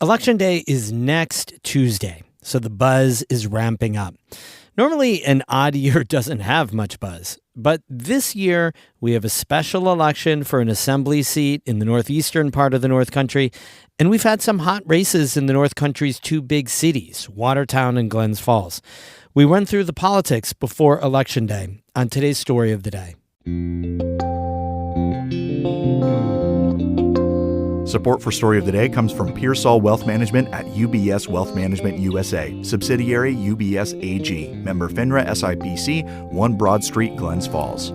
Election Day is next Tuesday, so the buzz is ramping up. Normally, an odd year doesn't have much buzz, but this year we have a special election for an assembly seat in the northeastern part of the North Country, and we've had some hot races in the North Country's two big cities, Watertown and Glens Falls. We run through the politics before Election Day on today's Story of the Day. Support for Story of the Day comes from Pearsall Wealth Management at UBS Wealth Management USA, subsidiary UBS AG, member FINRA SIPC, 1 Broad Street, Glens Falls.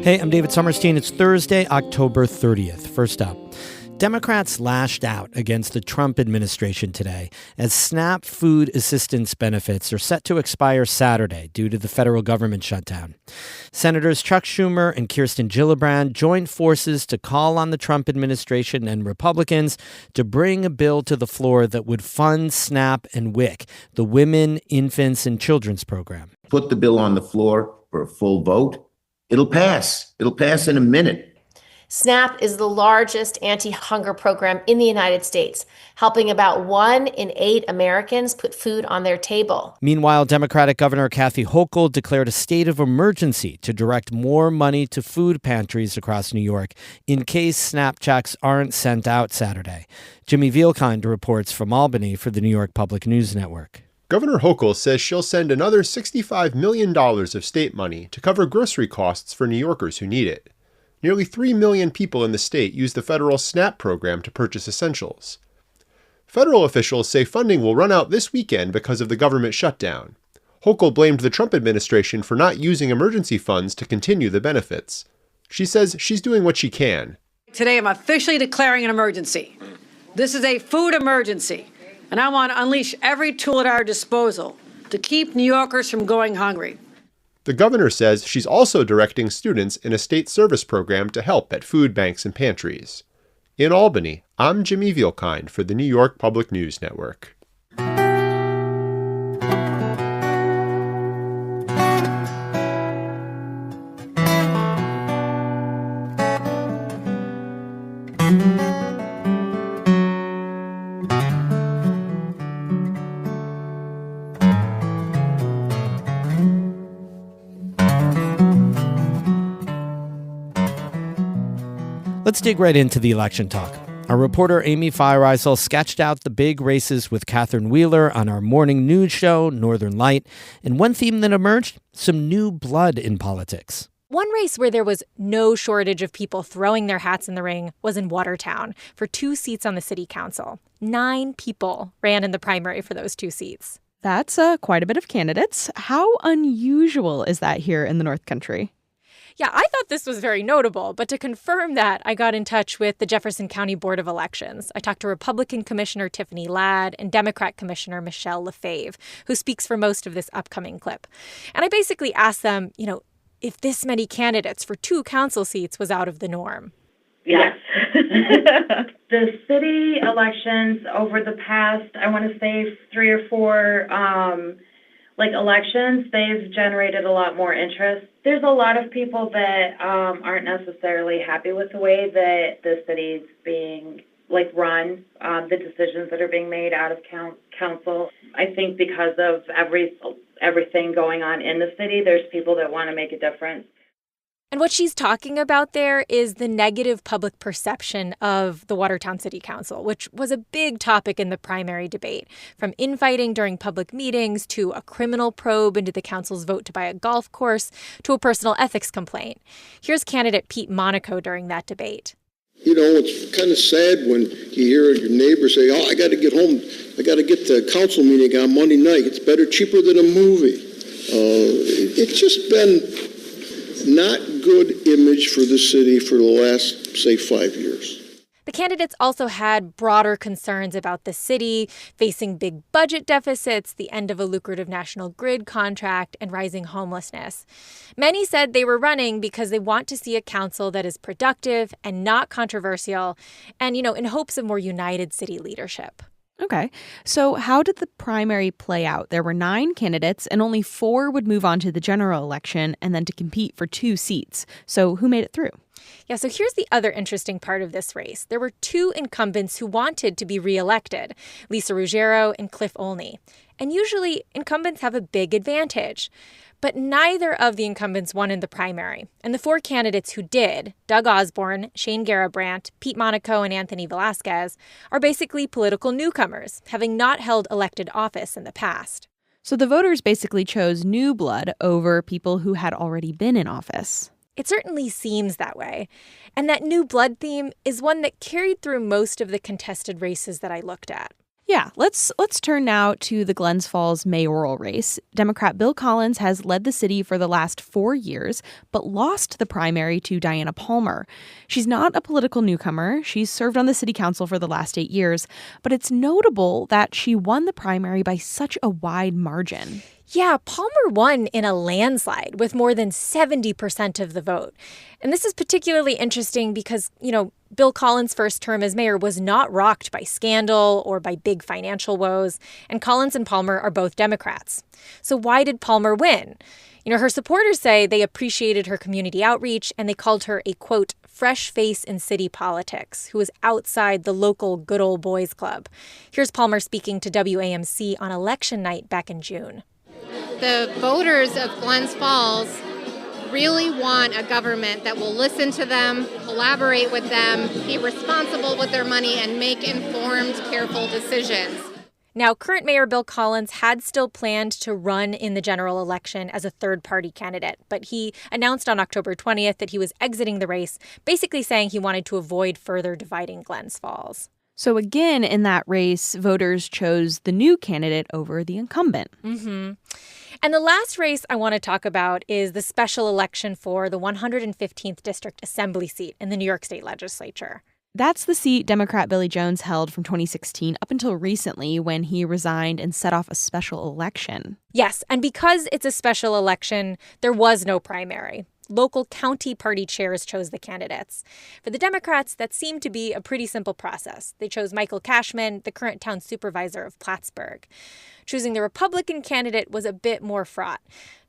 Hey, I'm David Sommerstein. It's Thursday, October 30th. First up, Democrats lashed out against the Trump administration today as SNAP food assistance benefits are set to expire Saturday due to the federal government shutdown. Senators Chuck Schumer and Kirsten Gillibrand joined forces to call on the Trump administration and Republicans to bring a bill to the floor that would fund SNAP and WIC, the Women, Infants, and Children's Program. Put the bill on the floor for a full vote. It'll pass. It'll pass in a minute. SNAP is the largest anti-hunger program in the United States, helping about 1 in 8 Americans put food on their table. Meanwhile, Democratic Governor Kathy Hochul declared a state of emergency to direct more money to food pantries across New York in case SNAP checks aren't sent out Saturday. Jimmy Vielkind reports from Albany for the New York Public News Network. Governor Hochul says she'll send another $65 million of state money to cover grocery costs for New Yorkers who need it. Nearly 3 million people in the state use the federal SNAP program to purchase essentials. Federal officials say funding will run out this weekend because of the government shutdown. Hochul blamed the Trump administration for not using emergency funds to continue the benefits. She says she's doing what she can. Today I'm officially declaring an emergency. This is a food emergency, and I want to unleash every tool at our disposal to keep New Yorkers from going hungry. The governor says she's also directing students in a state service program to help at food banks and pantries. In Albany, I'm Jimmy Vielkind for the New York Public News Network. Let's dig right into the election talk. Our reporter Amy Feiereisel sketched out the big races with Catherine Wheeler on our morning news show, Northern Light. And one theme that emerged, some new blood in politics. One race where there was no shortage of people throwing their hats in the ring was in Watertown for 2 seats on the city council. 9 people ran in the primary for those 2 seats. That's quite a bit of candidates. How unusual is that here in the North Country? Yeah, I thought this was very notable, but to confirm that, I got in touch with the Jefferson County Board of Elections. I talked to Republican Commissioner Tiffany Ladd and Democrat Commissioner Michelle Lefebvre, who speaks for most of this upcoming clip. And I basically asked them, if this many candidates for 2 council seats was out of the norm. Yes. The city elections over the past, I want to say 3 or 4 elections, they've generated a lot more interest. There's a lot of people that aren't necessarily happy with the way that the city's being run, the decisions that are being made out of council. I think because of everything going on in the city, there's people that want to make a difference. And what she's talking about there is the negative public perception of the Watertown City Council, which was a big topic in the primary debate, from infighting during public meetings to a criminal probe into the council's vote to buy a golf course to a personal ethics complaint. Here's candidate Pete Monaco during that debate. It's kind of sad when you hear your neighbor say, I got to get home. I got to get to a council meeting on Monday night. It's better, cheaper than a movie. It's just been not good image for the city for the last, say, 5 years. The candidates also had broader concerns about the city facing big budget deficits, the end of a lucrative national grid contract, and rising homelessness. Many said they were running because they want to see a council that is productive and not controversial and, in hopes of more united city leadership. Okay. So how did the primary play out? There were 9 candidates and only 4 would move on to the general election and then to compete for 2 seats. So who made it through? Yeah, so here's the other interesting part of this race. There were two incumbents who wanted to be reelected, Lisa Ruggiero and Cliff Olney. And usually, incumbents have a big advantage. But neither of the incumbents won in the primary. And the four candidates who did, Doug Osborne, Shane Garabrandt, Pete Monaco, and Anthony Velasquez, are basically political newcomers, having not held elected office in the past. So the voters basically chose new blood over people who had already been in office. It certainly seems that way. And that new blood theme is one that carried through most of the contested races that I looked at. Yeah, let's turn now to the Glens Falls mayoral race. Democrat Bill Collins has led the city for the last 4 years, but lost the primary to Diana Palmer. She's not a political newcomer. She's served on the city council for the last 8 years, but it's notable that she won the primary by such a wide margin. Yeah, Palmer won in a landslide with more than 70% of the vote. And this is particularly interesting because, Bill Collins' first term as mayor was not rocked by scandal or by big financial woes, and Collins and Palmer are both Democrats. So why did Palmer win? Her supporters say they appreciated her community outreach and they called her a, quote, fresh face in city politics who was outside the local good old boys club. Here's Palmer speaking to WAMC on election night back in June. The voters of Glens Falls really want a government that will listen to them, collaborate with them, be responsible with their money, and make informed, careful decisions. Now, current Mayor Bill Collins had still planned to run in the general election as a third-party candidate, but he announced on October 20th that he was exiting the race, basically saying he wanted to avoid further dividing Glens Falls. So again, in that race, voters chose the new candidate over the incumbent. Mm-hmm. And the last race I want to talk about is the special election for the 115th District Assembly seat in the New York State Legislature. That's the seat Democrat Billy Jones held from 2016 up until recently when he resigned and set off a special election. Yes, and because it's a special election, there was no primary. Local county party chairs chose the candidates. For the Democrats, that seemed to be a pretty simple process. They chose Michael Cashman, the current town supervisor of Plattsburgh. Choosing the Republican candidate was a bit more fraught.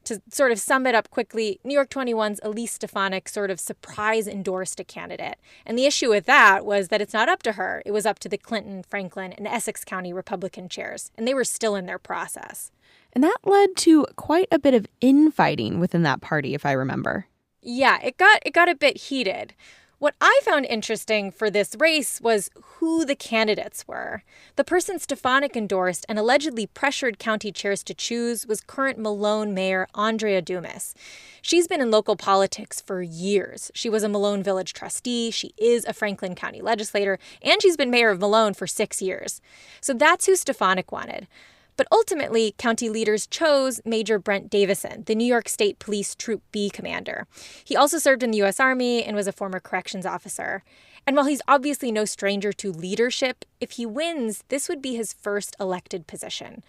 To sort of sum it up quickly, New York 21's Elise Stefanik sort of surprise endorsed a candidate. And the issue with that was that it's not up to her. It was up to the Clinton, Franklin, and Essex County Republican chairs, and they were still in their process. And that led to quite a bit of infighting within that party, if I remember. Yeah, it got a bit heated. What I found interesting for this race was who the candidates were. The person Stefanik endorsed and allegedly pressured county chairs to choose was current Malone Mayor Andrea Dumas. She's been in local politics for years. She was a Malone Village trustee, she is a Franklin County legislator, and she's been mayor of Malone for 6 years. So that's who Stefanik wanted. But ultimately, county leaders chose Major Brent Davison, the New York State Police Troop B commander. He also served in the U.S. Army and was a former corrections officer. And while he's obviously no stranger to leadership, if he wins, this would be his first elected position.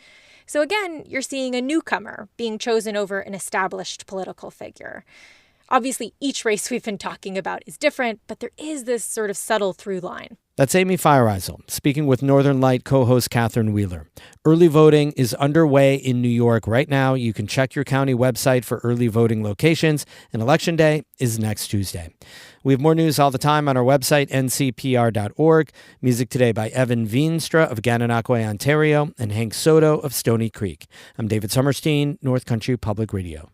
So again, you're seeing a newcomer being chosen over an established political figure. Obviously, each race we've been talking about is different, but there is this sort of subtle through line. That's Amy Feiereisel speaking with Northern Light co-host Catherine Wheeler. Early voting is underway in New York right now. You can check your county website for early voting locations, and Election Day is next Tuesday. We have more news all the time on our website, ncpr.org. Music today by Evan Veenstra of Gananoque, Ontario, and Hank Soto of Stony Creek. I'm David Sommerstein, North Country Public Radio.